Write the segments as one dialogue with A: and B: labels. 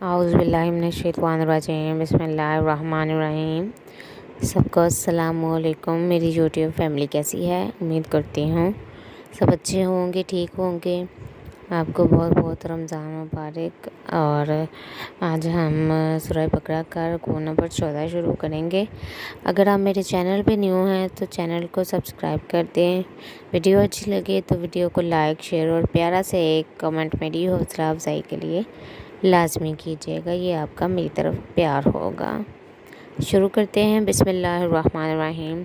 A: اعوذ باللہ من الشیطان الرجیم بسم اللہ الرحمن الرحیم۔ سب کو السلام علیکم۔ میری یوٹیوب فیملی کیسی ہے؟ امید کرتی ہوں سب اچھے ہوں گے، ٹھیک ہوں گے۔ آپ کو بہت بہت رمضان مبارک۔ اور آج ہم سورہ بقرہ کا رکوع نمبر 14 شروع کریں گے۔ اگر آپ میرے چینل پہ نیو ہیں تو چینل کو سبسکرائب کر دیں۔ ویڈیو اچھی لگے تو ویڈیو کو لائک، شیئر اور پیارا سے ایک کمنٹ میری حوصلہ افزائی کے لیے لازمی کیجیے گا، یہ آپ کا میری طرف پیار ہوگا۔ شروع کرتے ہیں۔ بسم اللہ الرحمن الرحیم۔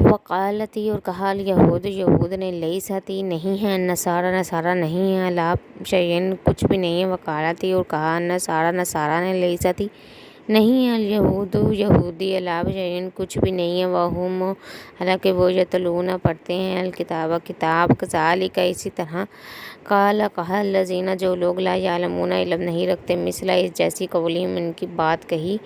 A: وقالتی اور کہا یہود، یہود نے، لیساتی نہیں ہے، نصارہ، نصارہ نہیں ہے، لا شیئن کچھ بھی نہیں ہے۔ وقالتی اور کہا نصارہ، نصارہ نے، لیساتی نہیں ہے، الیہود یہودی، لا شیئن کچھ بھی نہیں ہے، وہم حالانکہ وہ یتلون پڑھتے ہیں، الکتاب کتاب، کذالک اسی طرح، قال کہا الذین جو لوگ لا یعلمون علم نہیں رکھتے، مثل اس جیسی قولہم ان کی بات کہی،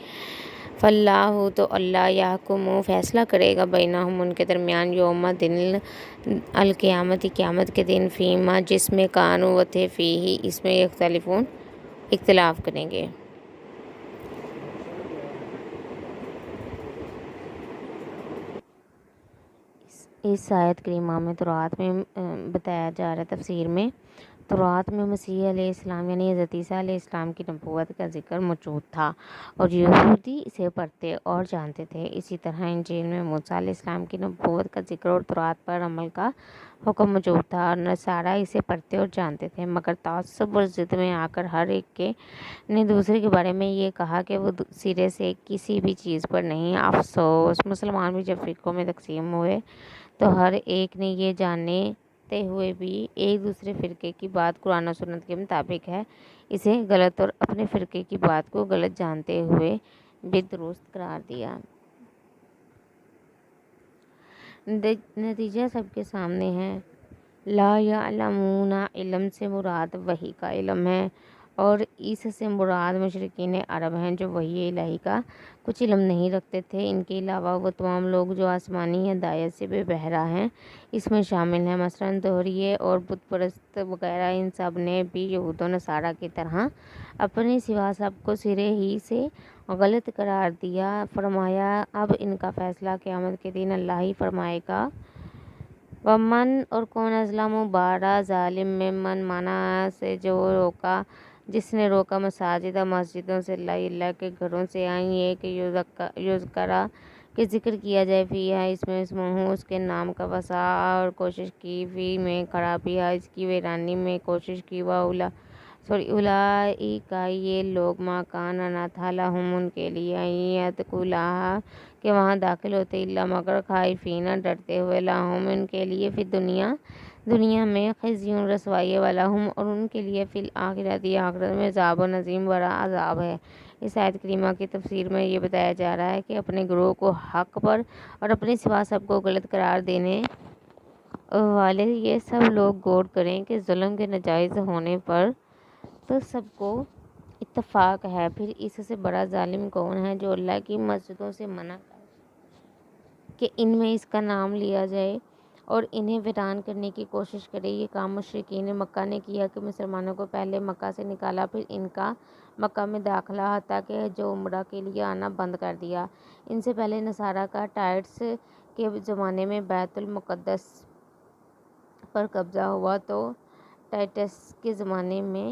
A: فاللہ تو اللہ یحکم فیصلہ کرے گا، بینہم ان کے درمیان، یوم دن القیامت قیامت کے دن، فیما جس میں کانوا وہ تھے، فیہ اس میں یختلفون اختلاف کریں گے۔ اس آیت کریمہ میں تورات میں بتایا جا رہا ہے، تفسیر میں تورات میں مسیح علیہ السلام یعنی حضرت عیسیٰ علیہ السلام کی نبوت کا ذکر موجود تھا اور یہودی اسے پڑھتے اور جانتے تھے۔ اسی طرح انجیل میں موسیٰ علیہ السلام کی نبوت کا ذکر اور تورات پر عمل کا حکم موجود تھا اور نصارہ اسے پڑھتے اور جانتے تھے، مگر تعصب اور ضد میں آ کر ہر ایک نے دوسرے کے بارے میں یہ کہا کہ وہ سرے سے کسی بھی چیز پر نہیں۔ افسوس، مسلمان بھی جب فرقوں میں تقسیم ہوئے تو ہر ایک نے یہ جانتے ہوئے بھی ایک دوسرے فرقے کی بات قرآن و سنت کے مطابق ہے اسے غلط اور اپنے فرقے کی بات کو غلط جانتے ہوئے بھی درست قرار دیا۔ نتیجہ سب کے سامنے ہے۔ لا یعلمون، علم سے مراد وحی کا علم ہے اور اس سے مراد مشرکین عرب ہیں جو وحی الہی کا کچھ علم نہیں رکھتے تھے۔ ان کے علاوہ وہ تمام لوگ جو آسمانی ہدایت سے بے بہرہ ہیں اس میں شامل ہیں، مثلاً دوہریے اور بت پرست وغیرہ۔ ان سب نے بھی یہود و نصارہ کی طرح اپنے سوا سب کو سرے ہی سے غلط قرار دیا۔ فرمایا اب ان کا فیصلہ قیامت کے دن اللہ ہی فرمائے گا۔ ومن اور کون اظلم بارہ ظالم ممن منع سے جو روکا جس نے روکا مساجد مسجدوں سے اللہ کے گھروں سے، آئیں یہ کہ یذکرہ کہ ذکر کیا جائے، فیہا اس میں اسمہ اس کے نام کا، وسعی اور کوشش کی، فی میں خرابیہ اس کی، ویرانی میں کوشش کی، اولئک یہ لوگ، ما کان نہ تھا لہم ان کے لیے، یدخلوہا کہ وہاں داخل ہوتے، الا مگر خائفین ڈرتے ہوئے، لہم ان کے لیے، فی دنیا میں خزی رسوائی، ولہم اور ان کے لیے، فی الآخرۃ آخرت میں، عذاب عظیم بڑا عذاب ہے۔ اس آیت کریمہ کی تفسیر میں یہ بتایا جا رہا ہے کہ اپنے گروہ کو حق پر اور اپنے سوا سب کو غلط قرار دینے والے یہ سب لوگ غور کریں کہ ظلم کے ناجائز ہونے پر تو سب کو اتفاق ہے، پھر اس سے بڑا ظالم کون ہے جو اللہ کی مسجدوں سے منع کرے کہ ان میں اس کا نام لیا جائے اور انہیں ویران کرنے کی کوشش کرے۔ یہ کام مشرکین مکہ نے کیا کہ مسلمانوں کو پہلے مکہ سے نکالا، پھر ان کا مکہ میں داخلہ، حتیٰ کہ جو عمرہ کے لیے آنا بند کر دیا۔ ان سے پہلے نصارہ کا ٹائٹس کے زمانے میں بیت المقدس پر قبضہ ہوا تو ٹائٹس کے زمانے میں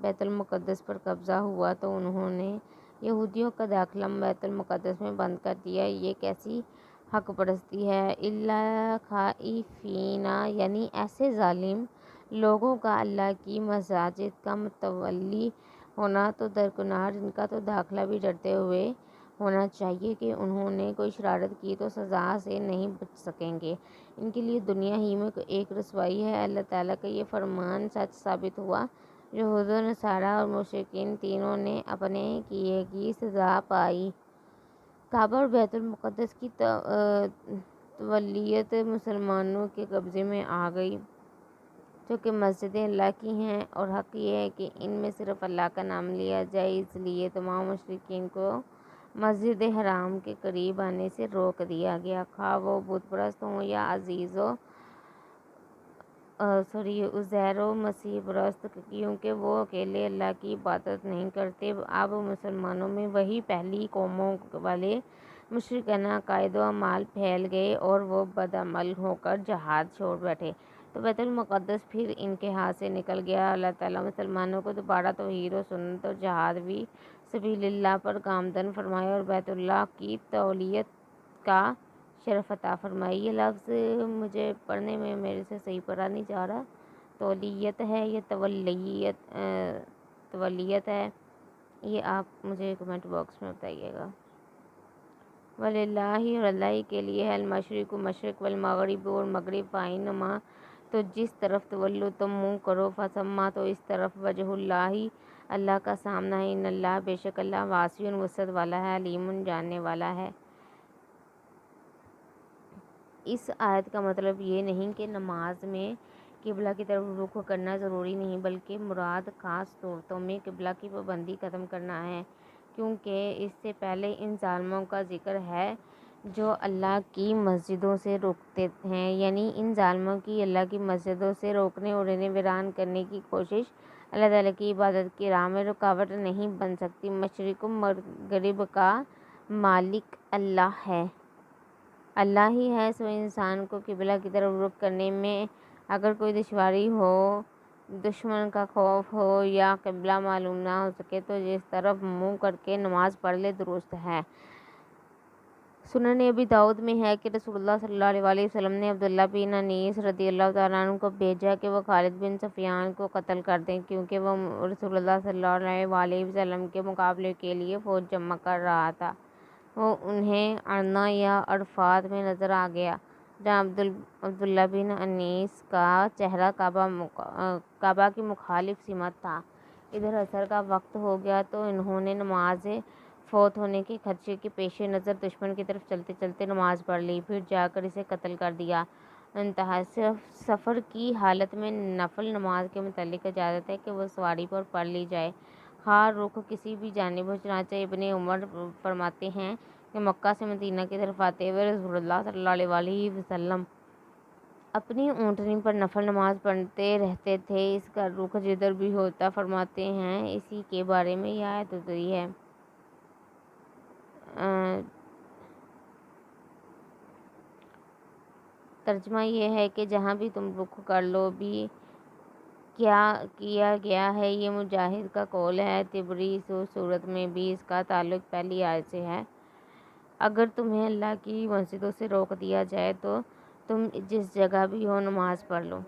A: بیت المقدس پر قبضہ ہوا تو انہوں نے یہودیوں کا داخلہ بیت المقدس میں بند کر دیا۔ یہ کیسی حق پرستی ہے! الا خائفین یعنی ایسے ظالم لوگوں کا اللہ کی مساجد کا متولی ہونا تو درکنار، ان کا تو داخلہ بھی ڈرتے ہوئے ہونا چاہیے کہ انہوں نے کوئی شرارت کی تو سزا سے نہیں بچ سکیں گے، ان کے لیے دنیا ہی میں ایک رسوائی ہے۔ اللہ تعالیٰ کا یہ فرمان سچ ثابت ہوا۔ یہود و نصارہ اور مشرکین تینوں نے اپنے کیے کی سزا پائی۔ کعبہ اور بیت المقدس کی تولیت مسلمانوں کے قبضے میں آ گئی، جو کہ مسجدیں اللہ کی ہیں، اور حق یہ ہے کہ ان میں صرف اللہ کا نام لیا جائے۔ اس لیے تمام مشرکین کو مسجد حرام کے قریب آنے سے روک دیا گیا، خواہ وہ بت پرست ہوں یا عزیز و عزیر و مسیح پرست، کیونکہ وہ اکیلے اللہ کی عبادت نہیں کرتے۔ اب مسلمانوں میں وہی پہلی قوموں والے مشرکانہ عقائد و اعمال پھیل گئے اور وہ بد عمل ہو کر جہاد چھوڑ بیٹھے، تو بیت المقدس پھر ان کے ہاتھ سے نکل گیا۔ اللہ تعالیٰ مسلمانوں کو دوبارہ توحید و سنت اور جہاد فی سبیل اللہ پر گامزن فرمائے اور بیت اللہ کی تولیت کا شرف عطا فرمائے۔ یہ لفظ مجھے پڑھنے میں میرے سے صحیح پڑھا نہیں جا رہا، تولیت ہے یا تولیت ہے، یہ آپ مجھے کمنٹ باکس میں بتائیے گا۔ وَلِلَّهِ، اور اللہ ہی کے لیے ہے، المشرق مشرق والمغرب اور مغرب، فَأَيْنَمَا، تو جس طرف تولو تم منہ کرو، فَثَمَّ، تو اس طرف، وجہ اللہ، اللہ کا سامنا ہے، ان اللہ، بے شک اللہ، واسع وسعت والا ہے، علیم جاننے والا ہے۔ اس آیت کا مطلب یہ نہیں کہ نماز میں قبلہ کی طرف رخ کرنا ضروری نہیں، بلکہ مراد خاص صورتوں میں قبلہ کی پابندی ختم کرنا ہے، کیونکہ اس سے پہلے ان ظالموں کا ذکر ہے جو اللہ کی مسجدوں سے روکتے ہیں، یعنی ان ظالموں کی اللہ کی مسجدوں سے روکنے اور انہیں ویران کرنے کی کوشش اللہ تعالیٰ کی عبادت کی راہ میں رکاوٹ نہیں بن سکتی۔ مشرق و مغرب کا مالک اللہ ہے، اللہ ہی ہے، سو انسان کو قبلہ کی طرف رخ کرنے میں اگر کوئی دشواری ہو، دشمن کا خوف ہو یا قبلہ معلوم نہ ہو سکے تو جس طرف منہ کر کے نماز پڑھ لے، درست ہے۔ سنن ابی داؤد میں ہے کہ رسول اللہ صلی اللہ علیہ وسلم نے عبداللہ بن انیس رضی اللہ تعالیٰ عنہ کو بھیجا کہ وہ خالد بن سفیان کو قتل کر دیں، کیونکہ وہ رسول اللہ صلی اللہ علیہ وسلم کے مقابلے کے لیے فوج جمع کر رہا تھا۔ وہ انہیں ارنا یا عرفات میں نظر آ گیا، جہاں عبداللہ بن انیس کا چہرہ کعبہ کی مخالف سمت تھا۔ ادھر عصر کا وقت ہو گیا تو انہوں نے نماز فوت ہونے کے خدشے کے پیش نظر دشمن کی طرف چلتے چلتے نماز پڑھ لی، پھر جا کر اسے قتل کر دیا۔ انتہا، سفر کی حالت میں نفل نماز کے متعلق اجازت ہے کہ وہ سواری پر پڑھ لی جائے، خواہ رخ کسی بھی جانب ہو۔ چنانچہ ابن عمر فرماتے ہیں کہ مکہ سے مدینہ کی طرف آتے ہوئے رسول اللہ صلی اللہ علیہ وسلم اپنی اونٹنی پر نفل نماز پڑھتے رہتے تھے، اس کا رخ جدھر بھی ہوتا، فرماتے ہیں اسی کے بارے میں یہ آیت اتری ہے۔ ترجمہ یہ ہے کہ جہاں بھی تم رخ کر لو بھی کیا کیا گیا ہے، یہ مجاہد کا قول ہے۔ طبری صورت میں بھی اس کا تعلق پہلی آیت سے ہے۔ اگر تمہیں اللہ کی مسجدوں سے روک دیا جائے تو تم جس جگہ بھی ہو نماز پڑھ لو۔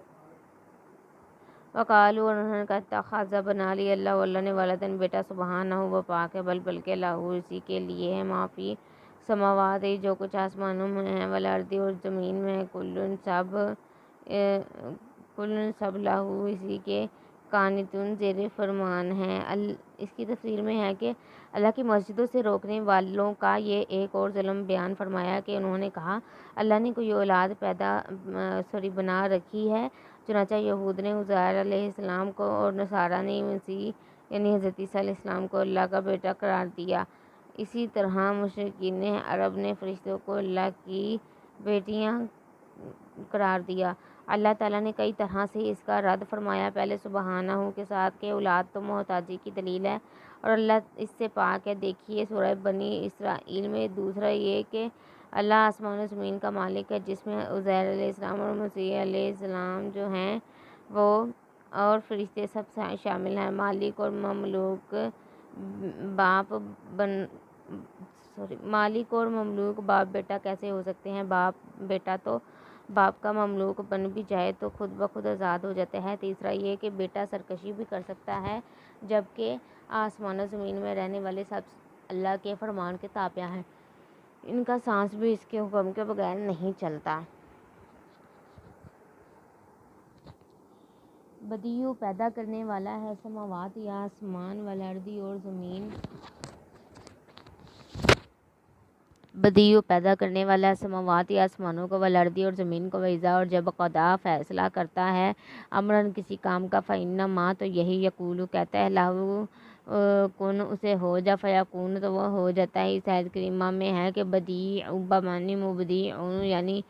A: وقالو، اور انہوں نے کہا، اتخذ، بنا لی اللہ، اللہ نے ولدن بیٹا، سبحانہ، وہ پاک ہے، بلکہ لہو، اسی کے لیے ہے، ما فی السماوات، جو کچھ آسمانوں میں ہے، والارض، اور زمین میں ہے، کل سب لہو، اسی کے قانتون، زیر فرمان ہیں۔ اس کی تفسیر میں ہے کہ اللہ کی مسجدوں سے روکنے والوں کا یہ ایک اور ظلم بیان فرمایا کہ انہوں نے کہا اللہ نے کوئی اولاد بنا رکھی ہے۔ چنانچہ یہود نے عزیر علیہ السلام کو اور نصارہ نے مسیح یعنی حضرت عیسیٰ علیہ السلام کو اللہ کا بیٹا قرار دیا۔ اسی طرح مشرکین عرب نے فرشتوں کو اللہ کی بیٹیاں قرار دیا۔ اللہ تعالیٰ نے کئی طرح سے اس کا رد فرمایا، پہلے سبحانہ کے ساتھ کہ اولاد تو محتاجی کی دلیل ہے اور اللہ اس سے پاک ہے، دیکھیے سورہ بنی اسرائیل میں۔ دوسرا یہ کہ اللہ آسمان و زمین کا مالک ہے، جس میں عزیر علیہ السلام اور مسیح علیہ السلام جو ہیں وہ اور فرشتے سب شامل ہیں۔ مالک اور مملوک باپ بیٹا کیسے ہو سکتے ہیں؟ باپ بیٹا تو باپ کا مملوک بن بھی جائے تو خود بخود آزاد ہو جاتا ہے۔ تیسرا یہ کہ بیٹا سرکشی بھی کر سکتا ہے، جبکہ آسمان و زمین میں رہنے والے سب اللہ کے فرمان کے تابع ہیں، ان کا سانس بھی اس کے حکم کے بغیر نہیں چلتا۔ بدیع، پیدا کرنے والا ہے، سماوات یا آسمان، والارض، اور زمین۔ بدیع، پیدا کرنے والا ہے، سماوات یا آسمانوں کو، والارض، اور زمین کو، وَإِذَا، اور جب قضا فیصلہ کرتا ہے، امراً کسی کام کا، فَإِنَّمَا، تو یہی، یقول کہتا ہے، لہو کن، اسے ہو جا، فیکون، تو وہ ہو جاتا ہے۔ اس آیت کریمہ میں ہے کہ بدیع بمعنی مبدع، یعنی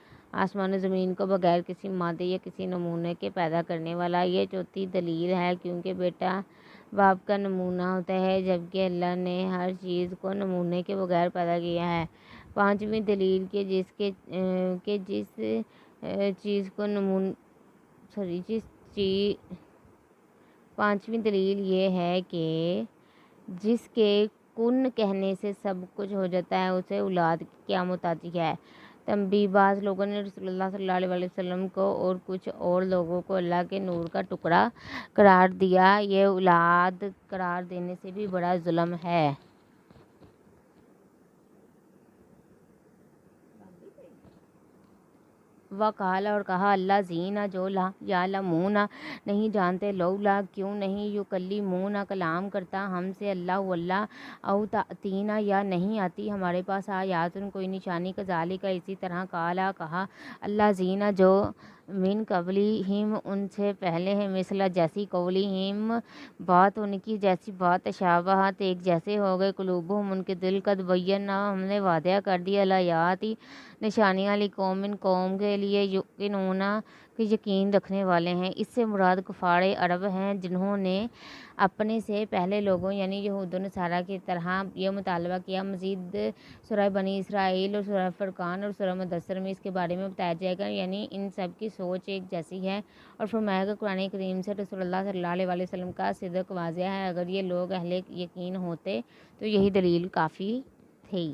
A: آسمان و زمین کو بغیر کسی مادے یا کسی نمونے کے پیدا کرنے والا۔ یہ چوتھی دلیل ہے کیونکہ بیٹا باپ کا نمونہ ہوتا ہے جبکہ اللہ نے ہر چیز کو نمونے کے بغیر پیدا کیا ہے۔ پانچویں دلیل جس چیز کو پانچویں دلیل یہ ہے کہ جس کے کن کہنے سے سب کچھ ہو جاتا ہے اسے اولاد کی قیامت آتی ہے۔ تنبیہ: بعض لوگوں نے رسول اللہ صلی اللہ علیہ وسلم کو اور کچھ اور لوگوں کو اللہ کے نور کا ٹکڑا قرار دیا۔ یہ اولاد قرار دینے سے بھی بڑا ظلم ہے۔ وقال اور کہا اللہ زینا جو لا یعلمون نہیں جانتے لولا کیوں نہیں یکلمون کلام کرتا ہم سے اللہ او تأتینا یا نہیں آتی ہمارے پاس آیات کوئی نشانی کذالک اسی طرح کالا کہا اللہ زینا جو من قبلہم ان سے پہلے ہیں مثلا جیسی قولہم بات ان کی جیسی بات تشابہت ایک جیسے ہو گئے قلوبہم ان کے دل قد بینا ہم نے واضح کر دیا الآیات نشانیاں قوم کے لیے یقینون کہ یقین رکھنے والے ہیں۔ اس سے مراد کفار عرب ہیں جنہوں نے اپنے سے پہلے لوگوں یعنی یہود و نصارہ کی طرح یہ مطالبہ کیا۔ مزید سورہ بنی اسرائیل اور سورہ فرقان اور سورہ مدثر میں اس کے بارے میں بتایا جائے گا، یعنی ان سب کی سوچ ایک جیسی ہے، اور فرمایا گا قرآن کریم سے رسول اللہ صلی اللہ علیہ وسلم کا صدق واضح ہے۔ اگر یہ لوگ اہل یقین ہوتے تو یہی دلیل کافی تھی۔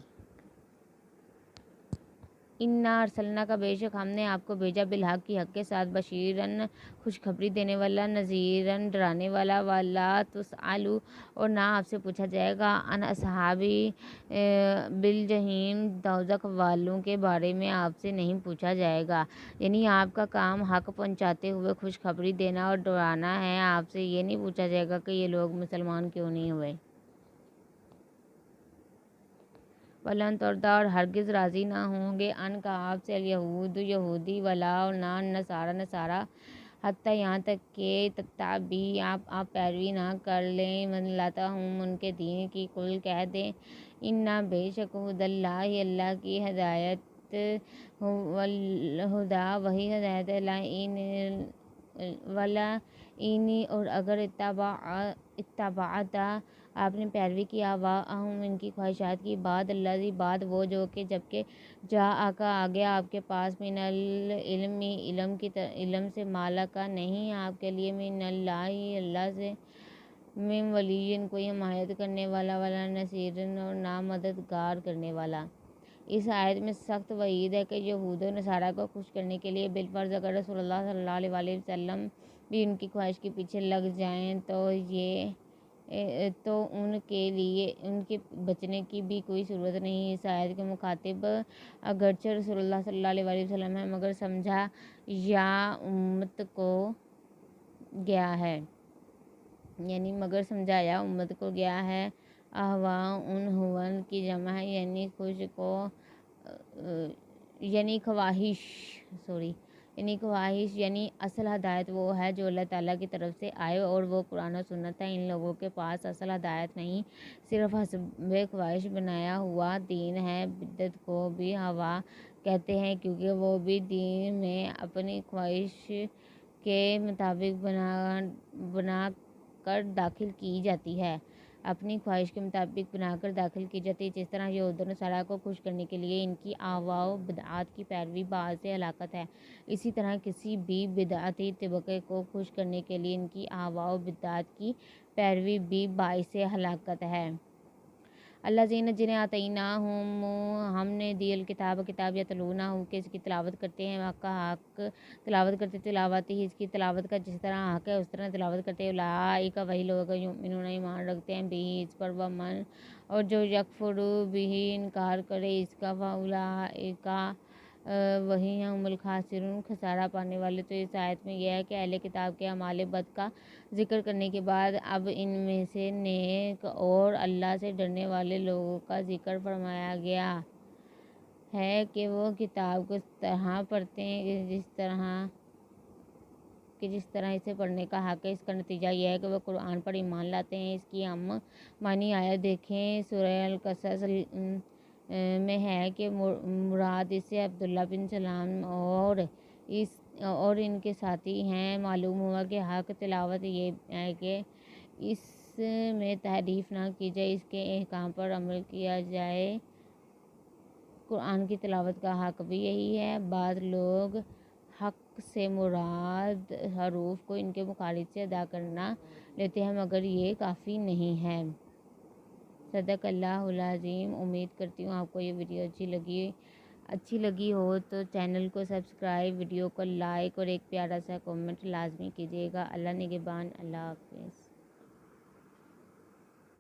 A: انا ارسلنا کا بے شک ہم نے آپ کو بھیجا بالحق کی حق کے ساتھ بشیرن خوشخبری دینے والا نذیرن ڈرانے والا ولا تسألوا اور نہ آپ سے پوچھا جائے گا ان اصحابی بالجحیم دوزخ والوں کے بارے میں آپ سے نہیں پوچھا جائے گا، یعنی آپ کا کام حق پہنچاتے ہوئے خوشخبری دینا اور ڈرانا ہے۔ آپ سے یہ نہیں پوچھا جائے گا کہ یہ لوگ مسلمان کیوں نہیں ہوئے۔ ولن ترضی اور ہرگز راضی نہ ہوں گے ان کا آپ سے الیہود یہودی ولا اور نہ نصارہ نصارہ حتیٰ یہاں تک کہ تتبعوا آپ پیروی نہ کر لیں ملتہم ان کے دین کی۔ قل کہہ دیں انا بے شک ہدی اللہ اللہ کی ہدایت الہدا وہی ہدایت ہے ولئن اور اگر اتبعت آپ نے پیروی کی اہواءہم ان کی خواہشات کی بعد وہ جو کہ جبکہ جاءک آ گیا آپ کے پاس من العلم علم سے مالا کا نہیں آپ کے لیے من اللہ سے من ولی کوئی حمایت کرنے والا ولا نصیر اور نہ مددگار کرنے والا۔ اس آیت میں سخت وعید ہے کہ یہود و نصارہ کو خوش کرنے کے لیے بالفرض اگر رسول اللہ صلی اللہ علیہ وسلم بھی ان کی خواہش کے پیچھے لگ جائیں تو ان کے لیے ان کے بچنے کی بھی کوئی صورت نہیں۔ اس آیت کے مخاطب اگرچہ رسول اللہ صلی اللہ علیہ وسلم ہے مگر سمجھا یا امت کو گیا ہے، یعنی مگر سمجھایا امت کو گیا ہے۔ احواء ان ہون کی جمع ہے یعنی خواہش یعنی اصل ہدایت وہ ہے جو اللہ تعالیٰ کی طرف سے آئے اور وہ قرآن و سنت ہے۔ ان لوگوں کے پاس اصل ہدایت نہیں، صرف حسب خواہش بنایا ہوا دین ہے۔ بدعت کو بھی ہوا کہتے ہیں کیونکہ وہ بھی دین میں اپنی خواہش کے مطابق بنا کر داخل کی جاتی ہے، جس طرح یہود و نصارہ کو خوش کرنے کے لیے ان کی اہواء و بدعات کی پیروی باعث ہلاکت ہے، اسی طرح کسی بھی بدعتی طبقے کو خوش کرنے کے لیے ان کی اہواء و بدعات کی پیروی بھی باعث ہلاکت ہے۔ الذین جنہیں آتیناہم ہم نے دی کتاب یتلونہ کہ اس کی تلاوت کرتے ہیں حق تلاوت کرتے تلاوت ہی اس کی تلاوت کا جس طرح حق ہے اس طرح تلاوت کرتے اولئک وہی لوگ یؤمنون ایمان رکھتے ہیں بھی اس پر ومن اور جو یکفر بھی انکار کرے اس کا فاولئک وہی ہیں هم الخاسرون خسارہ پانے والے۔ تو اس آیت میں یہ ہے کہ اہل کتاب کے اعمال بد کا ذکر کرنے کے بعد اب ان میں سے نیک اور اللہ سے ڈرنے والے لوگوں کا ذکر فرمایا گیا ہے کہ وہ کتاب کو اس طرح پڑھتے ہیں کہ جس طرح اسے پڑھنے کا حق ہے۔ اس کا نتیجہ یہ ہے کہ وہ قرآن پر ایمان لاتے ہیں۔ اس کی ہم معنی آیت دیکھیں سورہ القصص میں ہے کہ مراد اس سے عبداللہ بن سلام اور ان کے ساتھی ہیں۔ معلوم ہوا کہ حق تلاوت یہ ہے کہ اس میں تحریف نہ کی جائے، اس کے احکام پر عمل کیا جائے۔ قرآن کی تلاوت کا حق بھی یہی ہے۔ بعض لوگ حق سے مراد حروف کو ان کے مخارج سے ادا کرنا لیتے ہیں، مگر یہ کافی نہیں ہے۔ صدق اللہ العظیم۔ امید کرتی ہوں آپ کو یہ ویڈیو اچھی لگی ہو تو چینل کو سبسکرائب، ویڈیو کو لائک اور ایک پیارا سا کمنٹ لازمی کیجیے گا۔ اللہ نگہبان۔ اللہ حافظ۔